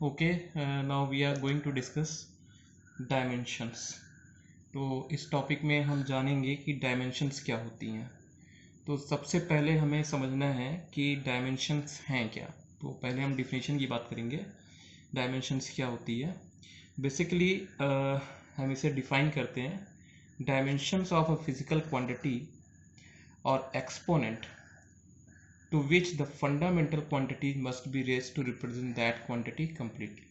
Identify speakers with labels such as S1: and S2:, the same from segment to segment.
S1: Okay, now we are going to discuss dimensions. तो इस topic में हम जानेंगे कि डायमेंशंस क्या होती हैं। तो सबसे पहले हमें समझना है कि डायमेंशंस हैं क्या। तो पहले हम डिफिनेशन की बात करेंगे। डायमेंशंस क्या होती है। बेसिकली हम इसे डिफाइन करते हैं। Dimensions of a physical quantity और exponent to which the fundamental quantity must be raised to represent that quantity completely.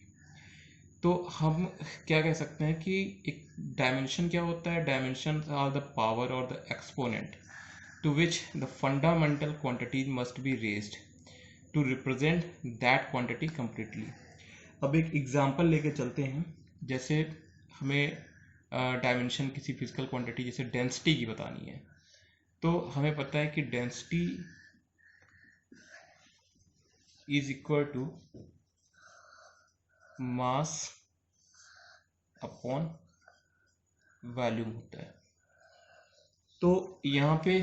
S1: तो हम क्या कह सकते हैं कि एक डायमेंशन क्या होता है। डायमेंशन आर द पावर और the exponent to which the fundamental quantities must be raised to represent that quantity completely. अब एक एग्जांपल लेके चलते हैं। जैसे हमें डायमेंशन किसी फिजिकल क्वांटिटी जैसे डेंसिटी की बतानी है, तो हमें पता है कि density is equal to mass upon volume होता है। तो यहाँ पे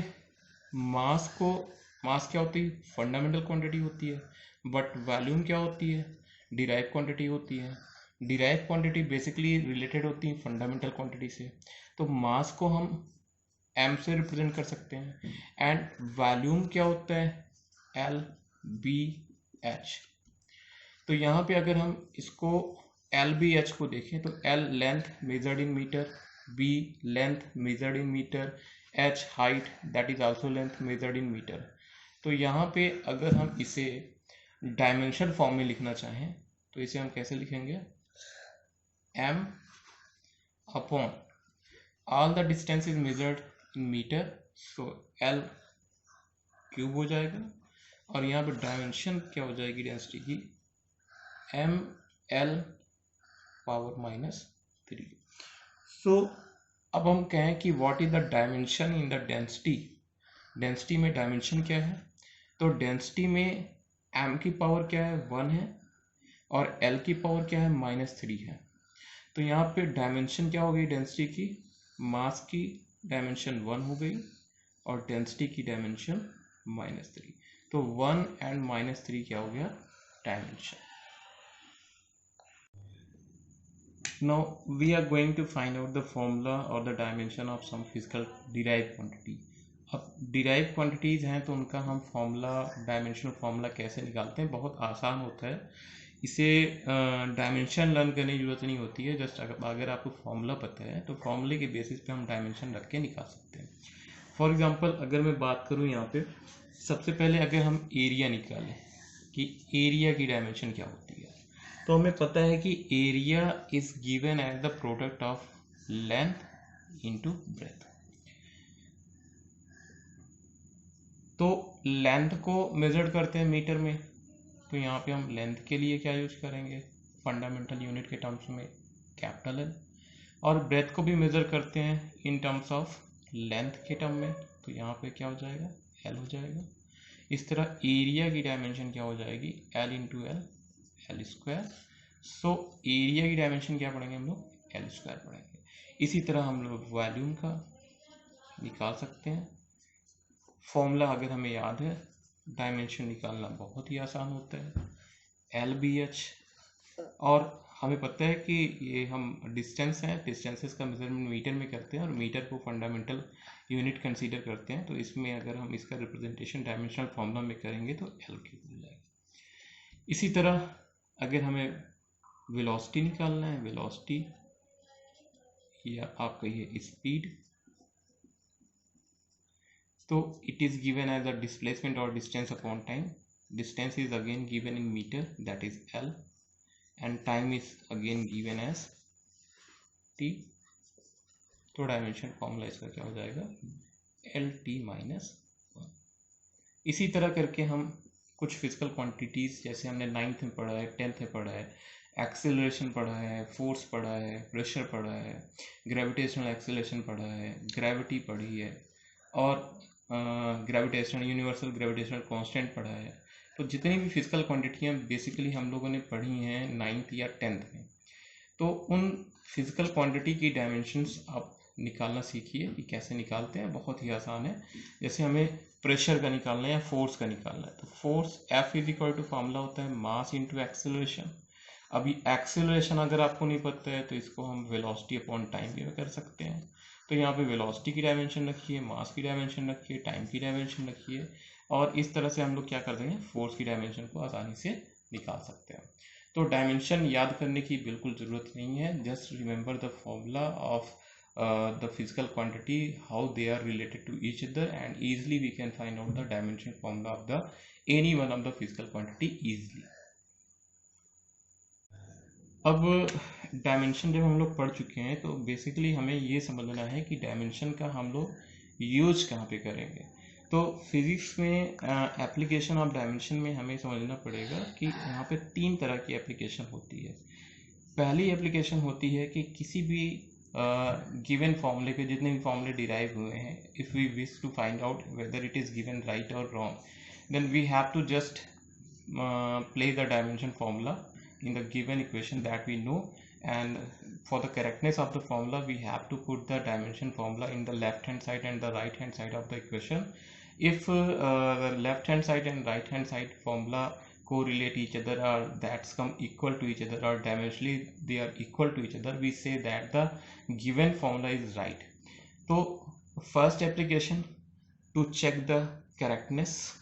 S1: मास क्या होती है, फंडामेंटल क्वांटिटी होती है। बट वॉल्यूम क्या होती है, डिराइव क्वांटिटी होती है। डिराइव क्वांटिटी बेसिकली रिलेटेड होती है फंडामेंटल क्वांटिटी से। तो मास को हम m से रिप्रेजेंट कर सकते हैं। एंड वॉल्यूम क्या होता है, LBH। तो यहाँ पे अगर हम इसको LBH को देखें तो L length measured in metre, B length measured in metre, H height that is also length measured in metre. तो यहाँ पे अगर हम इसे डायमेंशन फॉर्म में लिखना चाहें तो इसे हम कैसे लिखेंगे, M upon all the distance is measured in metre, so L cube हो जाएगा। और यहाँ पे डायमेंशन क्या हो जाएगी डेंसिटी की, ML पावर -3। सो अब हम कहें कि what is the dimension in the density. Density में डायमेंशन क्या है, तो डेंसिटी में m की पावर क्या है, 1 है, और l की पावर क्या है, -3 है। तो यहाँ पे डायमेंशन क्या हो गई डेंसिटी की, मास की डायमेंशन 1 हो गई और डेंसिटी की डायमेंशन -3। तो 1 एंड -3 क्या हो गया, dimension. Now we are going to find out the formula or the dimension of some physical derived quantity. अब डिराइव क्वांटिटीज़ हैं तो उनका हम फॉर्मूला, डायमेंशनल फार्मूला कैसे निकालते हैं, बहुत आसान होता है। इसे डायमेंशन लर्न करने की जरूरत नहीं होती है। जस्ट अगर आपको फार्मूला पता है तो फार्मूले के बेसिस पे हम डायमेंशन रख के निकाल सकते हैं। फॉर एग्जांपल अगर मैं बात करूं यहाँ पे, सबसे पहले अगर हम एरिया निकालें कि एरिया की डायमेंशन क्या होती है, तो हमें पता है कि area is given as the product of length into breadth. तो लेंथ को मेजर करते हैं मीटर में, तो यहाँ पे हम लेंथ के लिए क्या यूज करेंगे, फंडामेंटल यूनिट के टर्म्स में कैपिटल L। और ब्रेथ को भी मेजर करते हैं इन टर्म्स ऑफ लेंथ के टर्म में, तो यहाँ पे क्या हो जाएगा, L हो जाएगा। इस तरह एरिया की डायमेंशन क्या हो जाएगी, L into L, L square. So area की डायमेंशन क्या पढ़ेंगे हम लोग, L स्क्वायर पढ़ेंगे। इसी तरह हम लोग वॉल्यूम का निकाल सकते हैं। फॉर्मूला अगर हमें याद है, डायमेंशन निकालना बहुत ही आसान होता है, LBH। और हमें पता है कि ये हम डिस्टेंस हैं, डिस्टेंसेस का मेजरमेंट मीटर में करते हैं और मीटर को फंडामेंटल यूनिट कंसीडर करते हैं। तो इसमें अगर हम इसका रिप्रेजेंटेशन डायमेंशनल फॉर्मूला में करेंगे तो L क्यूब हो जाएगा। इसी तरह अगर हमें वेलोसिटी निकालना है, वेलोसिटी या आप कहिए स्पीड, तो it is given as the displacement और distance upon time. Distance is again given in metre, that is L, and time is again given as t। तो डायमेंशन फॉर्मूला इसका क्या हो जाएगा, LT -1। इसी तरह करके हम कुछ फिजिकल क्वांटिटीज, जैसे हमने 9th में पढ़ा है, 10th में पढ़ा है, एक्सेलरेशन पढ़ा है, फोर्स पढ़ा है, प्रेशर पढ़ा है, ग्रेविटेशनल एक्सेलरेशन पढ़ा है, ग्रेविटी पढ़ी है, और ग्रेविटेशनल, यूनिवर्सल ग्रेविटेशनल कांस्टेंट पढ़ा है। तो जितनी भी फिजिकल क्वांटिटियाँ बेसिकली हम लोगों ने पढ़ी हैं 9th या 10th में, तो उन फिजिकल क्वांटिटी की डायमेंशंस आप निकालना सीखिए कि कैसे निकालते हैं, बहुत ही आसान है। जैसे हमें प्रेशर का निकालना है या फोर्स का निकालना है, तो force F is equal to formula होता है मास इंटू एक्सेलरेशन। अभी एक्सेलरेशन अगर आपको नहीं पता है तो इसको हम वेलोसिटी अपॉन टाइम भी कर सकते हैं। तो यहाँ पे वेलोसिटी की डायमेंशन रखिए, मास की डायमेंशन रखिए, टाइम की डायमेंशन रखिए, और इस तरह से हम लोग क्या कर देंगे, फोर्स की डायमेंशन को आसानी से निकाल सकते हैं। तो डायमेंशन याद करने की बिल्कुल ज़रूरत नहीं है, just remember the formula of the physical quantity, how they are related to each other, and easily we can find out the dimension formula of the any one of the physical quantity easily. अब dimension जब हम लोग पढ़ चुके हैं तो basically हमें ये समझना है कि डायमेंशन का हम लोग यूज कहाँ पे करेंगे। तो फिजिक्स में एप्लीकेशन ऑफ डायमेंशन में हमें समझना पड़ेगा कि यहाँ पे 3 तरह की एप्लीकेशन होती है। पहली एप्लीकेशन होती है कि किसी भी गिवन फॉर्मूले के जितने भी फॉर्मूले डिराइव हुए हैं, if we wish to find out whether it is given right और wrong, then we have to just play the dimension formula in the given equation that we know, and for the correctness of the formula we have to put the dimension formula in the left hand side and the right hand side of the equation. If the left hand side and right hand side formula correlate each other, or that's come equal to each other, or dimensionally they are equal to each other, we say that the given formula is right. So first application to check the correctness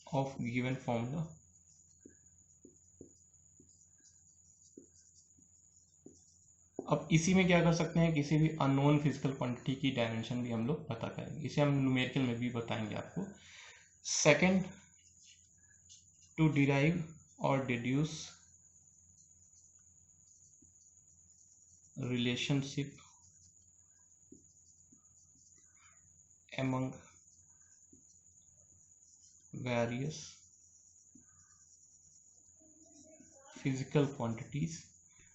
S1: of given formula, अब इसी में क्या कर सकते हैं, किसी भी unknown physical quantity की डायमेंशन भी हम लोग पता करेंगे, इसे हम न्यूमेरिकल में भी बताएंगे आपको। सेकंड, टू डिराइव और deduce relationship among various physical quantities.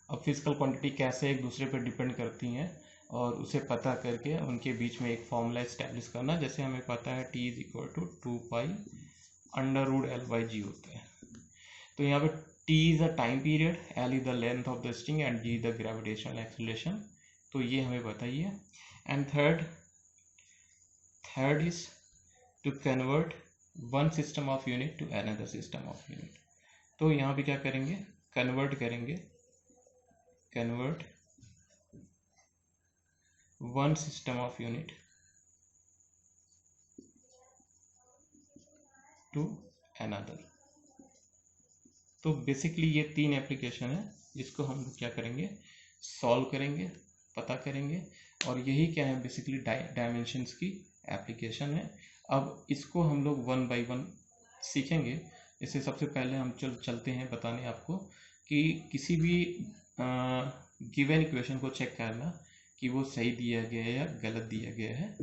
S1: अब फिजिकल क्वांटिटी कैसे एक दूसरे पर डिपेंड करती हैं और उसे पता करके उनके बीच में एक फॉर्मूला इस्टेब्लिश करना। जैसे हमें पता है T is equal to 2π√L/g होता है। तो यहाँ पे T is the time period, L is the length of the string and G the gravitational acceleration. तो ये हमें बताइए। And third is to convert one system of unit to another system of unit. तो यहाँ पे क्या करेंगे, convert करेंगे, convert one system of unit to another. तो बेसिकली ये 3 एप्लीकेशन है जिसको हम लोग क्या करेंगे, सॉल्व करेंगे, पता करेंगे, और यही क्या है बेसिकली डायमेंशंस की एप्लीकेशन है। अब इसको हम लोग 1 बाय 1 सीखेंगे। इससे सबसे पहले हम चलते हैं बताने आपको कि किसी भी गिवन इक्वेशन को चेक करना कि वो सही दिया गया है या गलत दिया गया है।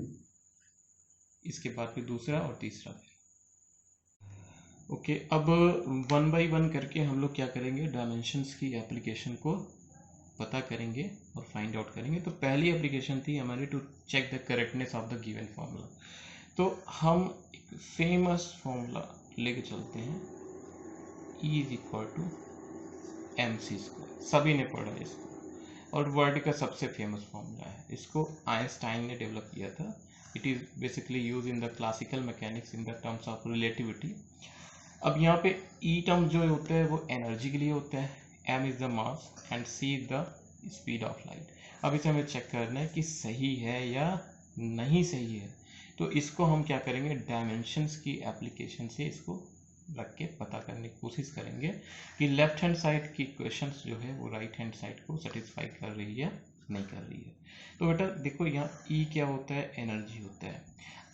S1: इसके बाद फिर दूसरा और तीसरा। ओके, अब 1 बाय 1 करके हम लोग क्या करेंगे, डायमेंशंस की एप्लीकेशन को पता करेंगे और फाइंड आउट करेंगे। तो पहली एप्लीकेशन थी हमारी to check the correctness of the given formula. तो हम एक फेमस फॉर्मूला लेके चलते हैं, E is equal to mc²। सभी ने पढ़ा है इसको, और वर्ल्ड का सबसे फेमस फॉर्मूला है। इसको आइंस्टाइन ने डेवलप किया था। It is basically use in the classical mechanics in the terms of relativity. अब यहाँ पे E टर्म जो होता है वो एनर्जी के लिए होता है, m is the mass and c is the speed of light. अब इसे हमें चेक करना है कि सही है या नहीं सही है। तो इसको हम क्या करेंगे, डायमेंशंस की एप्लीकेशन से इसको रख के पता करने की कोशिश करेंगे कि लेफ्ट हैंड साइड की इक्वेशंस जो है वो राइट हैंड साइड को सेटिस्फाई कर रही है या नहीं कर रही है। तो बेटा देखो, यहाँ E क्या होता है, एनर्जी होता है।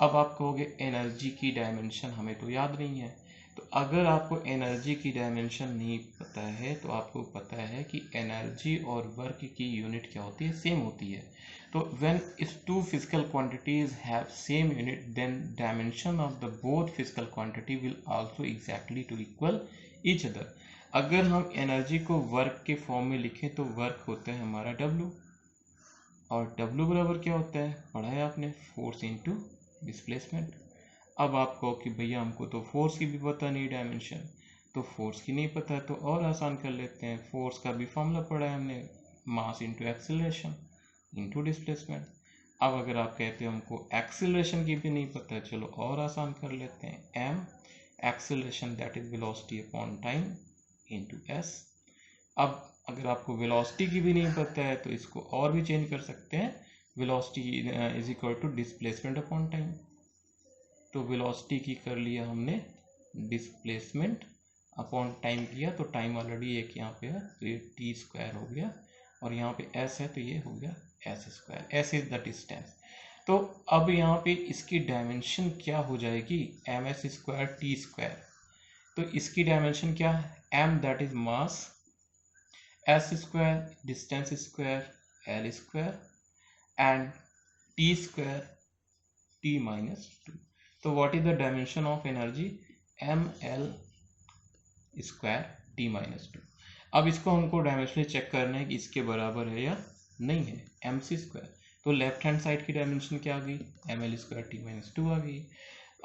S1: अब आप कहोगे एनर्जी की डायमेंशन हमें तो याद नहीं है। तो अगर आपको एनर्जी की डायमेंशन नहीं पता है तो आपको पता है कि एनर्जी और वर्क की यूनिट क्या होती है, सेम होती है। तो when if two physical quantities have same unit, then dimension of the both physical quantity will also exactly to equal each other। अगर हम एनर्जी को वर्क के फॉर्म में लिखें तो वर्क होता है हमारा W, और W बराबर क्या होता है, पढ़ा है आपने, फोर्स इनटू डिस्प्लेसमेंट। अब आप कहो कि भैया हमको तो फोर्स की भी पता नहीं डायमेंशन, तो फोर्स की नहीं पता तो और आसान कर लेते हैं, फोर्स का भी फॉर्मूला पढ़ा है हमने, mass into acceleration into displacement. अब अगर आप कहते हो हमको एक्सीलरेशन की भी नहीं पता है, चलो और आसान कर लेते हैं, m acceleration that is velocity upon time into s. अब अगर आपको वेलोसिटी की भी नहीं पता है तो इसको और भी चेंज कर सकते हैं, velocity is equal to displacement upon time. तो वेलोसिटी की कर लिया हमने, डिस्प्लेसमेंट अपॉन टाइम किया, तो टाइम ऑलरेडी एक यहाँ पे है तो ये टी स्क्वायर हो गया, और यहाँ पे एस है तो ये हो गया S square, S is the distance. तो अब यहाँ पे इसकी डायमेंशन क्या हो जाएगी, M S square T square. तो इसकी डायमेंशन क्या है, M that is mass, S square distance square L square, and T square T minus two. तो what is the dimension of energy, M L square T minus two. अब इसको हमको dimensionally check करना है कि इसके बराबर है या नहीं है, एम सी स्क्वायर। तो लेफ्ट हैंड साइड की डायमेंशन क्या आ गई, M L square T minus two आ गई।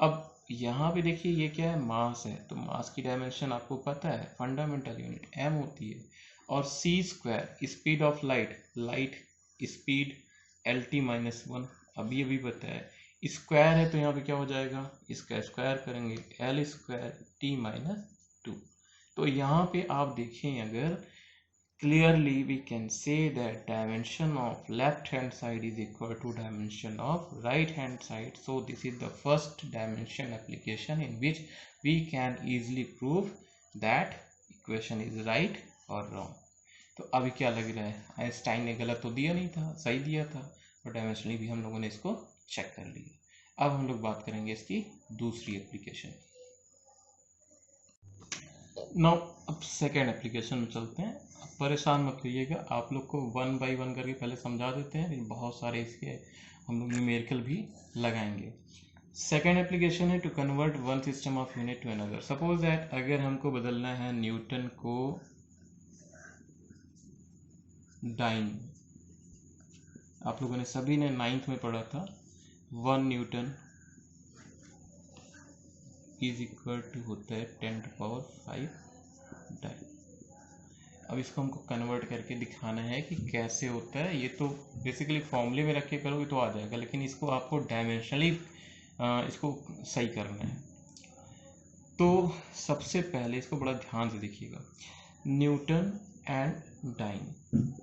S1: अब यहाँ पे देखिए ये क्या है, मास है, तो मास की डायमेंशन आपको पता है, फंडामेंटल यूनिट एम होती है, और C square speed of light, light speed L T minus one, अभी अभी पता है, स्क्वायर है तो यहाँ पे क्या हो जाएगा, इसका स्क्वायर करेंगे L square T minus two. तो यहाँ पे आप देखें अगर, clearly we can say that dimension of left hand side is equal to dimension of right hand side. So this is the first dimension application in which we can easily prove that equation is right or wrong. तो अभी क्या लग रहा है, Einstein ने गलत तो दिया नहीं था, सही दिया था, और डायमेंशनली भी हम लोगों ने इसको चेक कर लिया। अब हम लोग बात करेंगे इसकी दूसरी एप्लीकेशन। नाउ अब सेकेंड एप्लीकेशन में चलते हैं। अब परेशान मत होइएगा, आप लोग को वन बाय वन करके पहले समझा देते हैं, फिर बहुत सारे इसके हम लोग न्यूमेरिकल भी लगाएंगे। सेकेंड एप्लीकेशन है to convert one system of unit to another. Suppose that अगर हमको बदलना है न्यूटन को डाइन, आप लोगों ने सभी ने 9th में पढ़ा था, 1 न्यूटन इज इक्वल टू होता है 10⁵ डाइन। अब इसको हमको कन्वर्ट करके दिखाना है कि कैसे होता है। ये तो बेसिकली फॉर्मूले में रख के करोगे तो आ जाएगा, लेकिन इसको आपको डायमेंशनली इसको सही करना है। तो सबसे पहले इसको बड़ा ध्यान से देखिएगा, न्यूटन एंड डाइन।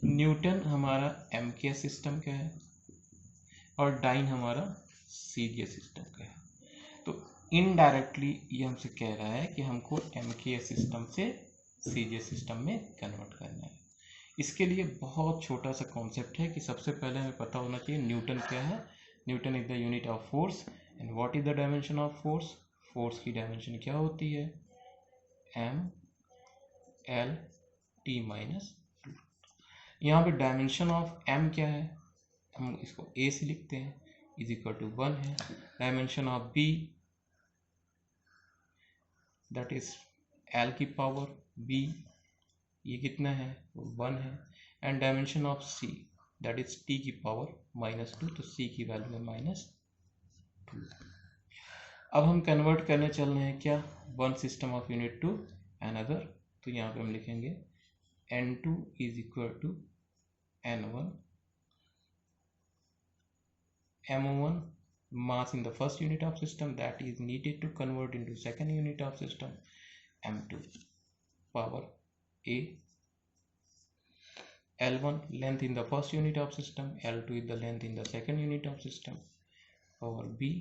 S1: न्यूटन हमारा एमके सिस्टम का है और डाइन हमारा सीरियल सिस्टम का है। तो इनडायरेक्टली ये हमसे कह रहा है कि हमको एमके सिस्टम से सीरियल सिस्टम में कन्वर्ट करना है। इसके लिए बहुत छोटा सा कॉन्सेप्ट है कि सबसे पहले हमें पता होना चाहिए न्यूटन क्या है। Newton is the unit of force, and what is the dimension of force, force की डायमेंशन क्या होती है, M L T minus two. यहाँ पे डायमेंशन ऑफ एम क्या है, हम इसको ए से लिखते हैं, इज इक्वल टू 1 है। Dimension of B that is L की पावर बी, ये कितना है, 1 है। And dimension of C that is T की पावर -2, तो सी की वैल्यू है -2। अब हम कन्वर्ट करने चल रहे हैं क्या, one system of unit to another. तो यहाँ पे हम लिखेंगे N2 is equal to N1, M1 mass in the first unit of system that is needed to convert into second unit of system, M2 power A, L1 length in the first unit of system, L2 is the length in the second unit of system, power B,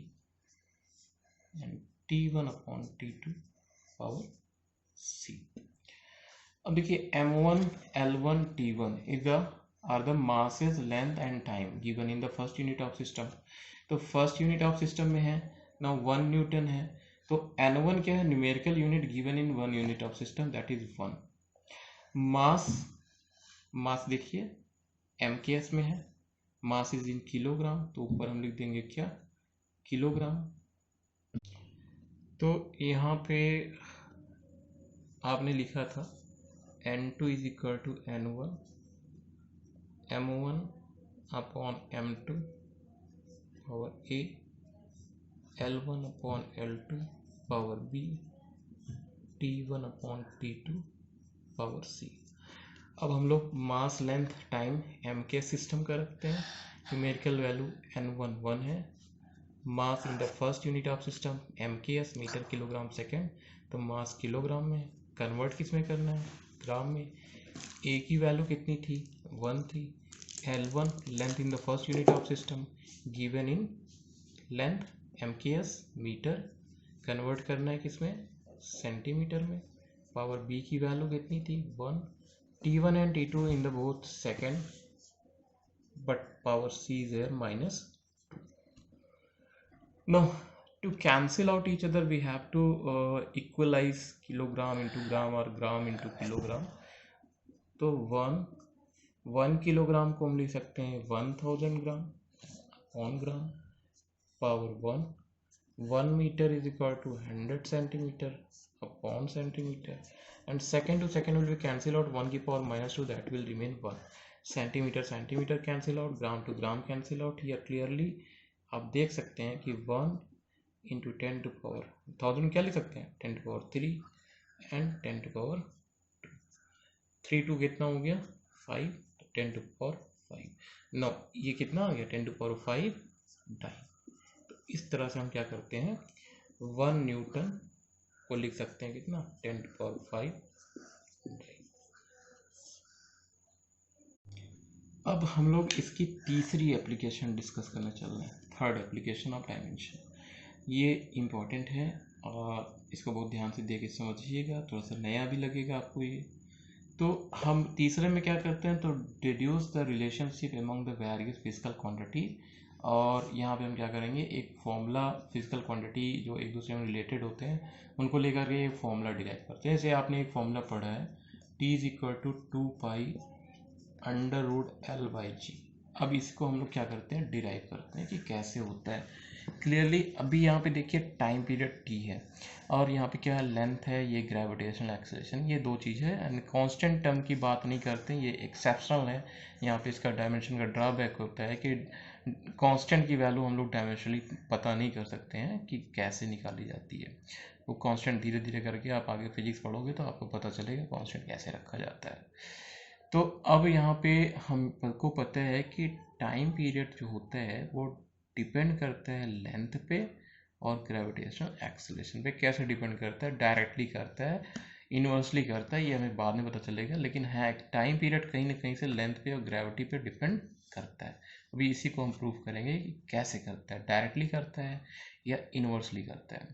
S1: and T1 upon T2 power C. अब देखिए M1, L1, T1 is the are the masses, length and time given in the first unit of system. तो first unit of system में है ना 1 Newton है, तो N1 क्या है, numerical unit given in 1 unit of system that is 1। मास, मास देखिए MKS में है, मास इज इन किलोग्राम, तो ऊपर हम लिख देंगे क्या, किलोग्राम। तो यहाँ पे आपने लिखा था N2 is equal to N1 M1 upon M2 power A, L1 upon L2 power B, T1 upon T2 power C। अब हम लोग mass, length, time MK system का रखते हैं, न्यूमेरिकल वैल्यू n1 1 है, mass in the first unit of system MKS metre kilogram second, तो mass kilogram में, convert किस में करना है, ग्राम में। ए की वैल्यू कितनी थी, 1 थी। L1 length in the first unit of system given in length MKS metre, convert करना है किसमें, सेंटीमीटर में। पावर B की वैल्यू कितनी थी, 1। T1 and T2 in the both second, but power C is there -2. Now to cancel out each other we have to equalize kilogram into gram or gram into kilogram. तो 1 kilogram को हम लिख सकते हैं 1000 gram on gram, power 1 metre is equal to 100 centimetre upon centimetre, and second to second will be cancel out, 1 की power -2 that will remain 1. Centimetre cancel out, gram to gram cancel out. Here clearly आप देख सकते हैं कि 1 into 10 to power 1000 क्या लिख सकते हैं, 10 to power 3 and 10 to power 2. 3 2 कितना हो गया 5, 10 to power 5. Now ये कितना आ गया 10 to power 5 डाइन. तो इस तरह से हम क्या करते हैं 1 न्यूटन को लिख सकते हैं कितना 10 to power 5 डाइन. अब हम लोग इसकी तीसरी एप्लीकेशन डिस्कस करना चल रहे हैं, थर्ड एप्लीकेशन ऑफ डायमेंशन. ये इम्पॉर्टेंट है और इसको बहुत ध्यान से देख के समझिएगा, थोड़ा सा नया भी लगेगा आपको ये. तो हम तीसरे में क्या करते हैं, तो deduce the relationship among the various physical quantity. और यहाँ पे हम क्या करेंगे, एक फॉर्मूला फिजिकल क्वांटिटी जो एक दूसरे में रिलेटेड होते हैं उनको लेकर के एक फॉर्मूला डिराइव करते हैं. जैसे आपने एक फॉर्मूला पढ़ा है T is equal to 2 pi √L/G. अब इसको हम लोग क्या करते हैं, डिराइव करते हैं कि कैसे होता है. क्लियरली अभी यहाँ पे देखिए टाइम पीरियड T है और यहाँ पे क्या है, लेंथ है, ये ग्रेविटेशनल एक्सेलरेशन, ये दो चीज़ है. एंड कांस्टेंट टर्म की बात नहीं करते, ये एक्सेप्शनल है. यहाँ पे इसका डायमेंशन का ड्रॉबैक होता है कि कांस्टेंट की वैल्यू हम लोग डायमेंशनली पता नहीं कर सकते हैं कि कैसे निकाली जाती है. वो कांस्टेंट धीरे धीरे करके आप आगे फिजिक्स पढ़ोगे तो आपको पता चलेगा कांस्टेंट कैसे रखा जाता है. तो अब यहाँ पे हमको पता है कि टाइम पीरियड जो होता है वो डिपेंड करता है लेंथ पे और ग्रेविटेशनल एक्सेलरेशन पे. कैसे डिपेंड करता है, डायरेक्टली करता है, इनवर्सली करता है, ये हमें बाद में पता चलेगा. लेकिन है टाइम पीरियड कहीं ना कहीं से लेंथ पे और ग्रेविटी पे डिपेंड करता है. अभी इसी को हम प्रूव करेंगे कि कैसे करता है, डायरेक्टली करता है या इनवर्सली करता है.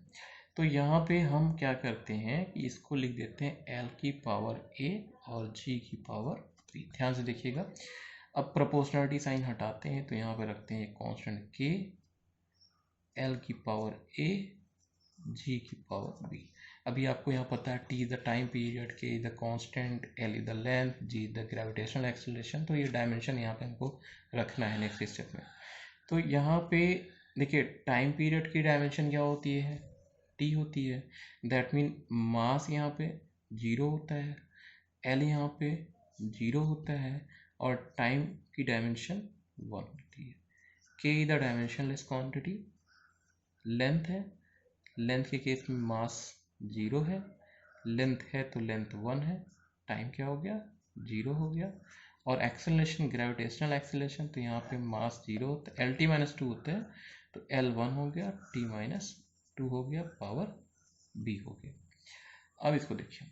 S1: तो यहाँ पे हम क्या करते हैं कि इसको लिख देते हैं L की पावर A और G की पावर B. ध्यान से देखिएगा. अब प्रोपोर्शनलिटी साइन हटाते हैं तो यहाँ पे रखते हैं कांस्टेंट K, L की पावर A, G की पावर B. अभी आपको यहाँ पता है T is the time period, K is the constant, L is the length, G is the gravitational acceleration. तो ये डायमेंशन यहाँ पे हमको रखना है नेक्स्ट स्टेप में. तो यहाँ पे देखिए टाइम पीरियड की डायमेंशन क्या होती है, T होती है. दैट मीन मास यहाँ पे 0 होता है, L यहाँ पे 0 होता है और टाइम की डायमेंशन 1 होती है. K is the dimensionless quantity. Length है, लेंथ के केस में मास 0 है, लेंथ है तो लेंथ 1 है, टाइम क्या हो गया 0 हो गया. और एक्सेलरेशन ग्रेविटेशनल एक्सेलरेशन, तो यहाँ पे मास 0 होता है, LT - 2 होता है, तो L1 हो गया, T - 2 हो गया, पावर B हो गया. अब इसको देखिए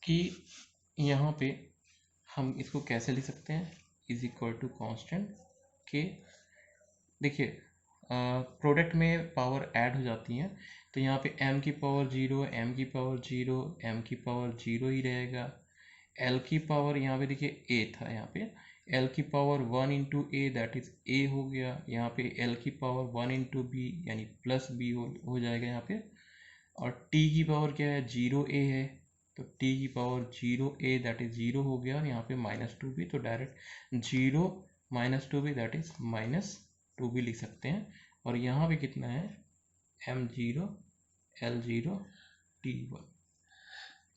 S1: कि यहाँ पे हम इसको कैसे लिख सकते हैं, is equal to constant K. देखिए प्रोडक्ट में पावर ऐड हो जाती हैं तो यहाँ पे m की पावर 0, m की पावर 0, m की पावर 0 ही रहेगा. l की पावर यहाँ पे देखिए a था, यहाँ पे l की power 1 into A that is a हो गया. यहाँ पे l की पावर 1 इंटू बी यानी प्लस b हो जाएगा यहाँ पे. और t की पावर क्या है 0a है, तो t की पावर 0a दैट इज 0 हो गया. और यहाँ पे -2b, तो डायरेक्ट 0 - 2b दैट इज -2 भी लिख सकते हैं. और यहाँ पे कितना है m0 L0 T1.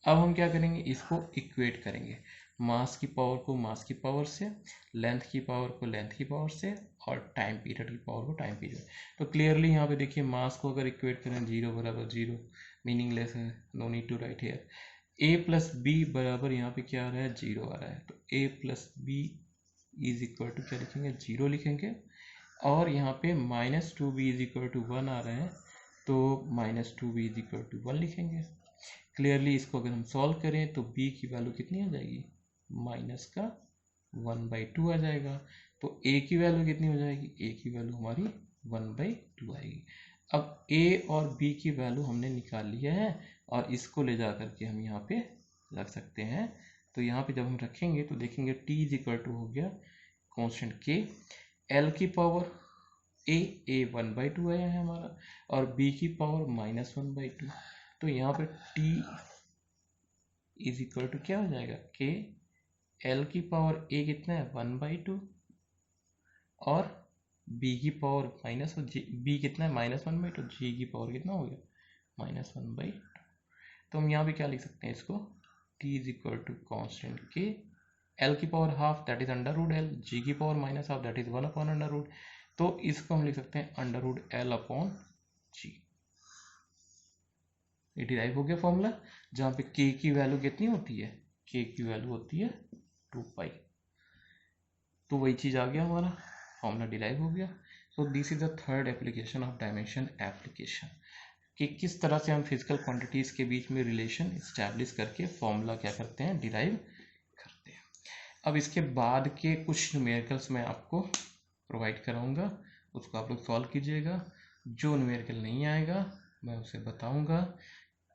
S1: अब हम क्या करेंगे, इसको इक्वेट करेंगे, मास की पावर को मास की पावर से, लेंथ की पावर को लेंथ की पावर से और टाइम पीरियड की पावर को टाइम पीरियड. तो क्लियरली यहाँ पे देखिए मास को अगर इक्वेट करें 0 बराबर 0 मीनिंगलेस है, no need to write here. a plus b बराबर यहाँ पे क्या आ रहा है 0 आ रहा है, तो a plus b is equal to क्या लिखेंगे, 0 लिखेंगे, और यहाँ पे -2b इज इक्वल टू 1 आ रहा है, तो -2b इज इक्वल टू 1 लिखेंगे। क्लियरली इसको अगर हम सॉल्व करें तो b की वैल्यू कितनी आ जाएगी, -1/2 आ जाएगा। तो a की वैल्यू कितनी हो जाएगी, a की वैल्यू हमारी 1/2 आएगी। अब a और b की वैल्यू हमने निकाल लिया है और इसको ले जा करके हम यहाँ पे रख सकते हैं। तो यहाँ पे जब हम रखेंगे तो देखेंगे t इज इक्वल टू हो गया कांस्टेंट k, l की पावर a 1/2 आया है हमारा, और b की पावर -1/2। तो यहाँ पे t इज इक्वल टू क्या हो जाएगा, k, l की पावर a कितना है 1/2, और b की पावर b कितना है -1/2, g की पावर कितना हो गया -1/2। तो हम यहाँ पे क्या लिख सकते हैं इसको, t is equal to constant k, l की power half that is √l, g की पावर -हाफ दैट इज 1/√। तो इसको हम लिख सकते हैं √l/g। ये डिराइव हो गया फॉर्मूला, जहाँ पे k की वैल्यू कितनी होती है, k की वैल्यू होती है 2π। तो वही चीज़ आ गया, हमारा फॉर्मूला डिराइव हो गया। So this is the third application of dimension application, कि किस तरह से हम फिजिकल क्वांटिटीज़ के बीच में रिलेशन इस्टेब्लिश करके फॉर्मूला क्या करते हैं, डिराइव करते हैं। अब इसके बाद के कुछ न्यूमेरिकल्स मैं आपको प्रोवाइड कराऊंगा, उसको आप लोग सॉल्व कीजिएगा। जो न्यूमेरिकल नहीं आएगा मैं उसे बताऊंगा।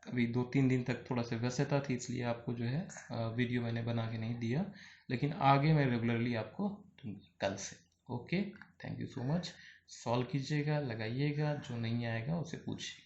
S1: अभी 2-3 दिन तक थोड़ा सा व्यस्तता थी, इसलिए आपको जो है वीडियो मैंने बना के नहीं दिया, लेकिन आगे मैं रेगुलरली आपको दूंगा कल से। Okay, thank you so much. Solve कीजिएगा, लगाइएगा, जो नहीं आएगा उसे पूछिए।